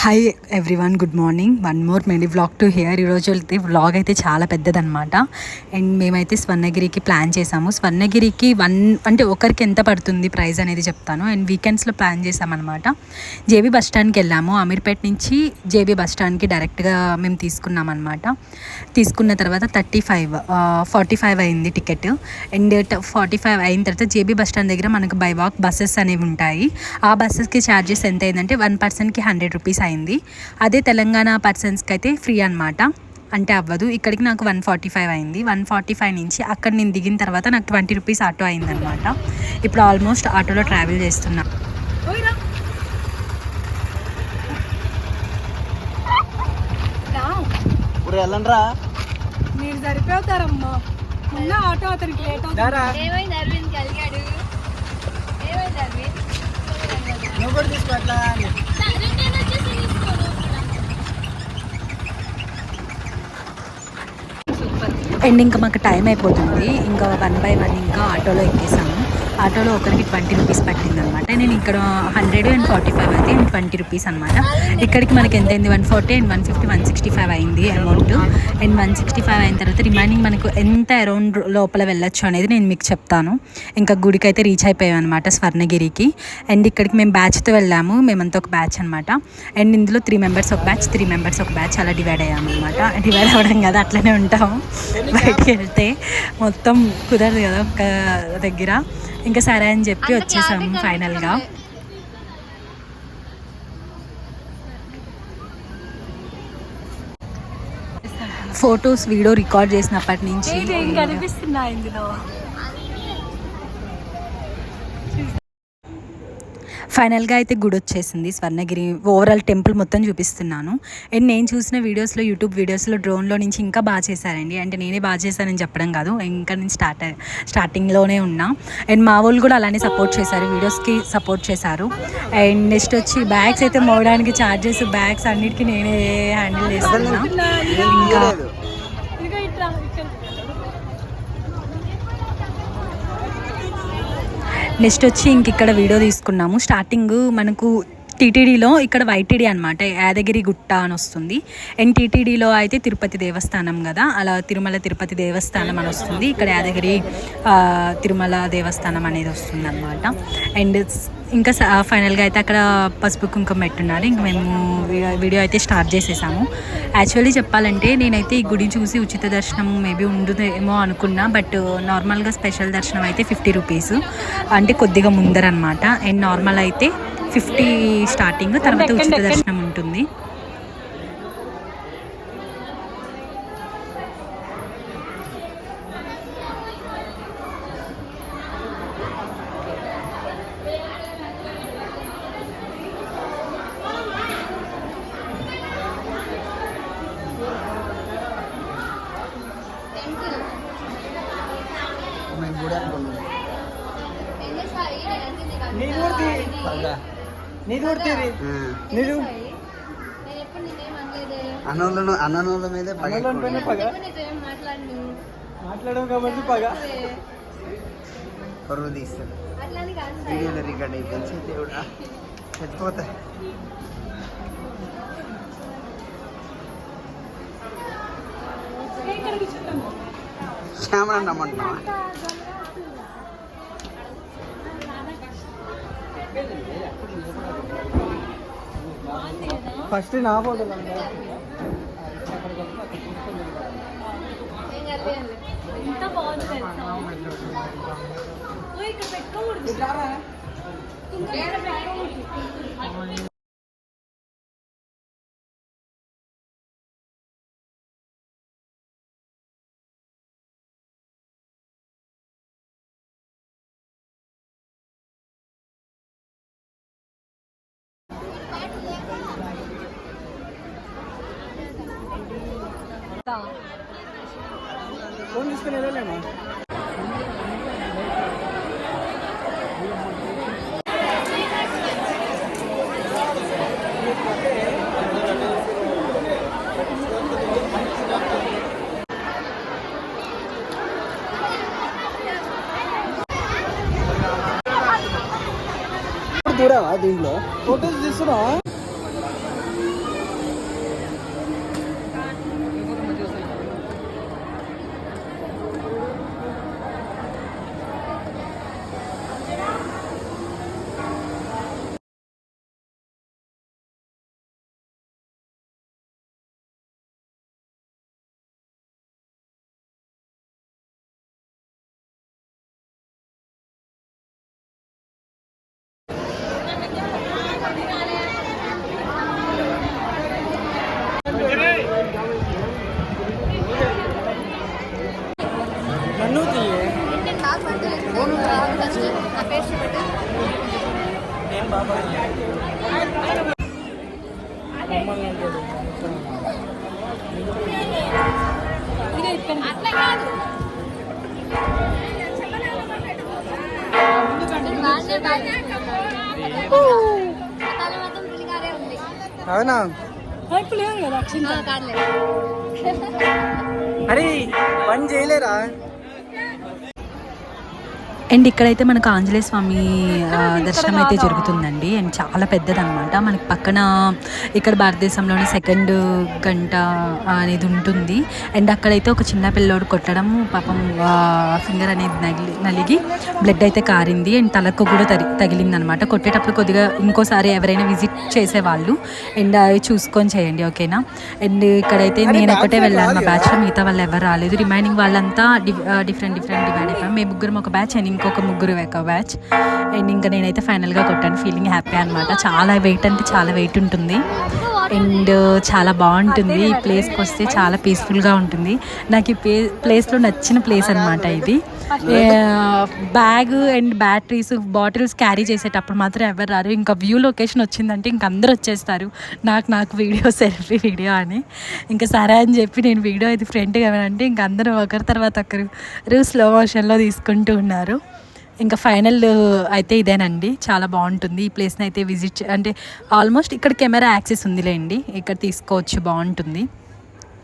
Hi everyone, good morning. One more mini vlog to hear. ఈరోజు అయితే vlog అయితే చాలా పెద్దదన్నమాట. అండ్ మేమైతే స్వర్ణగిరికి ప్లాన్ చేసాము. స్వర్ణగిరికి అంటే ఒకరికి ఎంత పడుతుంది ప్రైస్ అనేది చెప్తాను. అండ్ వీకెండ్స్లో ప్లాన్ చేసామన్నమాట. జేబీ బస్ స్టాండ్కి వెళ్ళాము. అమీర్పేట నుంచి జేబీ బస్ స్టాండ్కి డైరెక్ట్గా మేము తీసుకున్నాం అనమాట. తీసుకున్న తర్వాత 45 అయింది టికెట్. అండ్ 45 అయిన తర్వాత జేబీ బస్ స్టాండ్ దగ్గర మనకు బై వాక్ బస్సెస్ అనేవి ఉంటాయి. ఆ బస్సెస్కి ఛార్జెస్ ఎంత అయిందంటే 1 పర్సన్కి 100 రూపీస్ అయింది. అదే తెలంగాణ పర్సన్స్కి అయితే ఫ్రీ అనమాట, అంటే అవ్వదు. ఇక్కడికి నాకు 145 అయింది. 145 నుంచి అక్కడ నేను దిగిన తర్వాత నాకు 20 రూపీస్ ఆటో అయిందనమాట. ఇప్పుడు ఆల్మోస్ట్ ఆటోలో ట్రావెల్ చేస్తున్నా. మీరు సరిపోతారమ్మా. మొన్న ఆటో అతనికి లేట్ అండ్ ఇంకా మాకు టైం అయిపోతుంది. ఇంకా 1 by 1 ఇంకా ఆటోలో ఎక్కేసాము. ఆటోలో ఒకరికి 20 రూపీస్ పట్టిందనమాట. నేను ఇక్కడ 100 and 45 అయితే అండ్ 20 రూపీస్ అనమాట. ఇక్కడికి మనకి ఎంత అయింది? 140 and 150 165 అయింది అమౌంట్. అండ్ 165 అయిన తర్వాత రిమైనింగ్ మనకు ఎంత అరౌండ్ లోపల వెళ్ళొచ్చు అనేది నేను మీకు చెప్తాను. ఇంకా గుడికి అయితే రీచ్ అయిపోయాం అనమాట, స్వర్ణగిరికి. అండ్ ఇక్కడికి మేము బ్యాచ్తో వెళ్ళాము. మేమంతా ఒక బ్యాచ్ అనమాట. అండ్ ఇందులో 3 మెంబర్స్ ఒక బ్యాచ్, 3 మెంబర్స్ ఒక బ్యాచ్, అలా డివైడ్ అయ్యాము అనమాట. డివైడ్ అవ్వడం కదా, అట్లనే ఉంటాము. బయటికి వెళ్తే మొత్తం కుదరదు కదా ఒక దగ్గర. ఇంకా సరే అని చెప్పి వచ్చేసాము ఫైనల్గా. ఫొటోస్ వీడియో రికార్డ్ చేసినప్పటి నుంచి కనిపిస్తున్నా ఇందులో. ఫైనల్గా అయితే గుడి వచ్చేసింది, స్వర్ణగిరి ఓవరాల్ టెంపుల్ మొత్తం చూపిస్తున్నాను. అండ్ నేను చూసిన వీడియోస్లో, యూట్యూబ్ వీడియోస్లో డ్రోన్లో నుంచి ఇంకా బాగా చేశారండి. అంటే నేనే బాగా చేశానని చెప్పడం కాదు, ఇంకా నేను స్టార్టింగ్లోనే ఉన్నా. అండ్ మా వాళ్ళు కూడా అలానే సపోర్ట్ చేశారు, వీడియోస్కి సపోర్ట్ చేశారు. అండ్ నెక్స్ట్ వచ్చి బ్యాగ్స్ అయితే మోయడానికి ఛార్జెస్, బ్యాగ్స్ అన్నిటికీ నేనే హ్యాండిల్ చేస్తున్నా. ఇంకా నెక్స్ట్ వచ్చి ఇంక ఇక్కడ వీడియో తీసుకున్నాము. స్టార్టింగ్ మనకు టీటీడీలో ఇక్కడ వైటీడీ అనమాట, యాదగిరి గుట్ట అని వస్తుంది. అండ్ టీటీడీలో అయితే తిరుపతి దేవస్థానం కదా, అలా తిరుమల తిరుపతి దేవస్థానం అని వస్తుంది. ఇక్కడ యాదగిరి తిరుమల దేవస్థానం అనేది వస్తుంది అనమాట. అండ్ ఇంకా ఫైనల్గా అయితే అక్కడ పసుపు కుంకుమ పెట్టున్నారు. ఇంక మేము వీడియో అయితే స్టార్ట్ చేసేసాము. యాక్చువల్లీ చెప్పాలంటే నేనైతే ఈ గుడి చూసి ఉచిత దర్శనం మేబీ ఉండదేమో అనుకున్నా. బట్ నార్మల్గా స్పెషల్ దర్శనం అయితే 50 రూపీస్, అంటే కొద్దిగా ముందరనమాట. అండ్ నార్మల్ అయితే 50 స్టార్టింగ్, తర్వాత ఉచిత దర్శనం ఉంటుంది. అన్నోళ్ళ మీదే మాట్లాడడం కాబట్టి పగ పరువు తీస్తాడు. వీడియోలో రికార్డ్ అయిపోయింది. దేవుడా చచ్చిపోతా. శ్యామని నమ్మంటున్నావా? ఫస్ట్ నా ఫోటో ఎంత బాగుంది తెలుసా? ఇక్కడ పెట్టుకోకూడదు. ఫోన్ తీసుకుని వెళ్ళలేమా? దిగలేవా దీంట్లో ఫోటోస్ తీస్తున్నా నన్ను తీయే నేను బాబా అవునా ఇప్పుడు లేదు కదా అక్షింత. అరే పని చేయలేరా అండ్ ఇక్కడైతే మనకు ఆంజనేయ స్వామి దర్శనం అయితే జరుగుతుందండి. అండ్ చాలా పెద్దదన్నమాట. మనకి పక్కన ఇక్కడ భారతదేశంలోని సెకండ్ గంట అనేది ఉంటుంది. అండ్ అక్కడైతే ఒక చిన్న పిల్లోడు కొట్టడం పాపం ఫింగర్ అనేది నలిగి బ్లడ్ అయితే కారింది. అండ్ తలకు కూడా తగిలింది అనమాట. కొట్టేటప్పుడు కొద్దిగా ఇంకోసారి ఎవరైనా విజిట్ చేసేవాళ్ళు అండ్ అవి చూసుకొని చేయండి, ఓకేనా. అండ్ ఇక్కడైతే నేను ఒకటే వెళ్ళాను మా బ్యాచ్లో, మిగతా వాళ్ళు ఎవరు రాలేదు. రిమైనింగ్ వాళ్ళంతా డిఫరెంట్ డివైడ్ అయిపోయాం. మేము ముగ్గురం ఒక బ్యాచ్ అండ్ ఇంకొక ముగ్గురు ఒక బ్యాచ్. అండ్ ఇంకా నేనైతే ఫైనల్గా కొట్టాను. ఫీలింగ్ హ్యాపీ అనమాట. చాలా వెయిట్ అంటే చాలా వెయిట్ ఉంటుంది అండ్ చాలా బాగుంటుంది. ఈ ప్లేస్కి వస్తే చాలా పీస్ఫుల్గా ఉంటుంది. నాకు ఈ ప్లేస్లో నచ్చిన ప్లేస్ అనమాట ఇది. Bag and batteries bottles carry చేసేటప్పుడు మాత్రం ఎవరు రారు. ఇంకా వ్యూ లొకేషన్ వచ్చిందంటే ఇంక అందరు వచ్చేస్తారు నాకు వీడియో సెల్ఫీ వీడియో అని. ఇంకా సరే అని చెప్పి నేను వీడియో ఇది ఫ్రంట్గా అంటే ఇంక అందరూ ఒకరి తర్వాత ఒకరు స్లో మోషన్లో తీసుకుంటూ ఉన్నారు. ఇంకా ఫైనల్ అయితే ఇదేనండి. చాలా బాగుంటుంది ఈ ప్లేస్ని అయితే విజిట్ అంటే ఆల్మోస్ట్ ఇక్కడ కెమెరా యాక్సెస్ ఉందిలేండి, ఇక్కడ తీసుకోవచ్చు, బాగుంటుంది.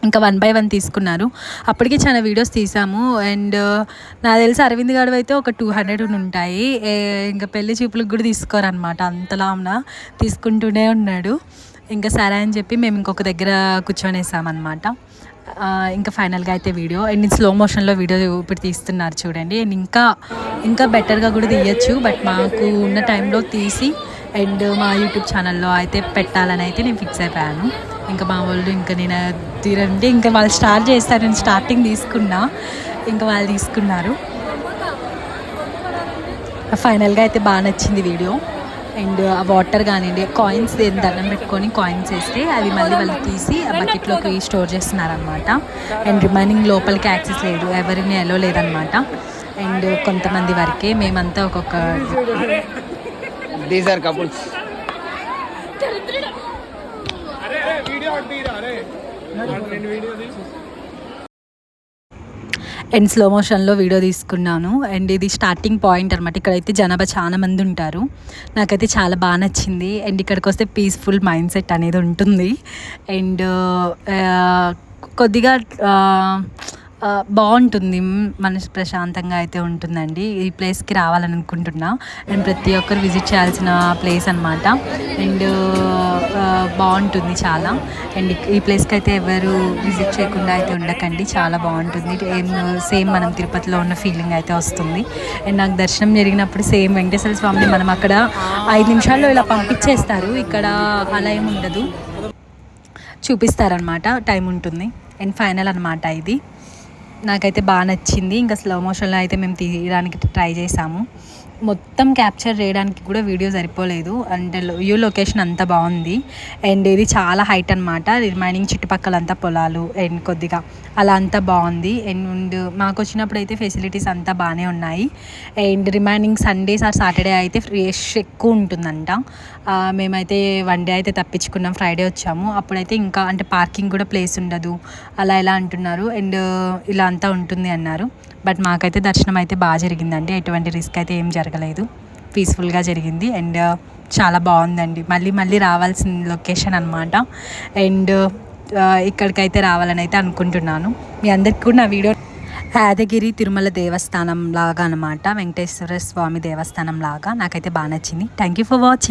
ఇంకా 1 by 1 తీసుకున్నారు. అప్పటికి చాలా వీడియోస్ తీసాము. అండ్ నాకు తెలిసి అరవింద్ గారు అయితే ఒక 200 ఉంటాయి. ఇంకా పెళ్లి చూపులకు కూడా తీసుకోరనమాట, అంతలా తీసుకుంటూనే ఉన్నాడు. ఇంకా సరే అని చెప్పి మేము ఇంకొక దగ్గర కూర్చొనేసామన్నమాట. ఇంకా ఫైనల్గా అయితే వీడియో అండ్ స్లో మోషన్లో వీడియో ఇప్పుడు తీస్తున్నారు చూడండి. అండ్ ఇంకా బెటర్గా కూడా తీయచ్చు, బట్ మాకు ఉన్న టైంలో తీసి అండ్ మా యూట్యూబ్ ఛానల్లో అయితే పెట్టాలని అయితే నేను ఫిక్స్ అయిపోయాను. ఇంకా మా వాళ్ళు ఇంకా నేను తీరంటే ఇంకా వాళ్ళు స్టార్ట్ చేస్తారు. నేను స్టార్టింగ్ తీసుకున్నా, ఇంకా వాళ్ళు తీసుకున్నారు. ఫైనల్గా అయితే బాగా నచ్చింది వీడియో. అండ్ ఆ వాటర్ కానివ్వండి, కాయిన్స్ దండం పెట్టుకొని కాయిన్స్ వేస్తే అవి మళ్ళీ వాళ్ళు తీసి ఆ బకెట్లోకి స్టోర్ చేస్తున్నారనమాట. అండ్ రిమైనింగ్ లోపలికి యాక్సెస్ లేదు, ఎవరిని ఎలో లేదనమాట. అండ్ కొంతమంది వరకే, మేమంతా ఒక్కొక్క కపుల్స్. అండ్ స్లో మోషన్లో వీడియో తీసుకున్నాను. అండ్ ఇది స్టార్టింగ్ పాయింట్ అనమాట. ఇక్కడైతే జనాభా చాలా మంది ఉంటారు. నాకైతే చాలా బాగా నచ్చింది. అండ్ ఇక్కడికి వస్తే పీస్ఫుల్ మైండ్ సెట్ అనేది ఉంటుంది. అండ్ కొద్దిగా బాగుంటుంది, మనసు ప్రశాంతంగా అయితే ఉంటుందండి. ఈ ప్లేస్కి రావాలని అనుకుంటున్నా. అండ్ ప్రతి ఒక్కరు విజిట్ చేయాల్సిన ప్లేస్ అనమాట. అండ్ బాగుంటుంది చాలా. అండ్ ఈ ప్లేస్కి అయితే ఎవరు విజిట్ చేయకుండా అయితే ఉండకండి, చాలా బాగుంటుంది. సేమ్ మనం తిరుపతిలో ఉన్న ఫీలింగ్ అయితే వస్తుంది. అండ్ నాకు దర్శనం జరిగినప్పుడు సేమ్ వెంకటేశ్వర స్వామిని మనం అక్కడ 5 నిమిషాల్లో ఇలా పంపించేస్తారు. ఇక్కడ అలా ఏమి ఉండదు, చూపిస్తారనమాట, టైం ఉంటుంది. అండ్ ఫైనల్ అనమాట ఇది. నాకైతే బాగా నచ్చింది. ఇంకా స్లో మోషన్లో అయితే మేము తీయడానికి ట్రై చేసాము. మొత్తం క్యాప్చర్ చేయడానికి కూడా వీడియో సరిపోలేదు. అంటే వ్యూ లొకేషన్ అంతా బాగుంది. అండ్ ఇది చాలా హైట్ అనమాట. రిమైనింగ్ చుట్టుపక్కలంతా పొలాలు అండ్ కొద్దిగా అలా అంతా బాగుంది. అండ్ మాకు వచ్చినప్పుడు అయితే ఫెసిలిటీస్ అంతా బాగానే ఉన్నాయి. And remaining Sundays or Saturday అయితే రష్ ఎక్కువ ఉంటుందంట. మేమైతే 1 డే అయితే తప్పించుకున్నాం, ఫ్రైడే వచ్చాము. అప్పుడైతే ఇంకా అంటే పార్కింగ్ కూడా ప్లేస్ ఉండదు అలా ఎలా అంటున్నారు. అండ్ ఇలా అంతా ఉంటుంది అన్నారు. బట్ మాకైతే దర్శనం అయితే బాగా జరిగిందండి. ఎటువంటి రిస్క్ అయితే ఏం జరగలేదు, పీస్ఫుల్గా జరిగింది. అండ్ చాలా బాగుందండి. మళ్ళీ రావాల్సిన లొకేషన్ అనమాట. అండ్ ఇక్కడికైతే రావాలని అయితే అనుకుంటున్నాను. మీ అందరికీ కూడా నా వీడియో యాదగిరి తిరుమల దేవస్థానం లాగా అనమాట, వెంకటేశ్వర స్వామి దేవస్థానం లాగా నాకైతే బాగా నచ్చింది. Thank you for watching.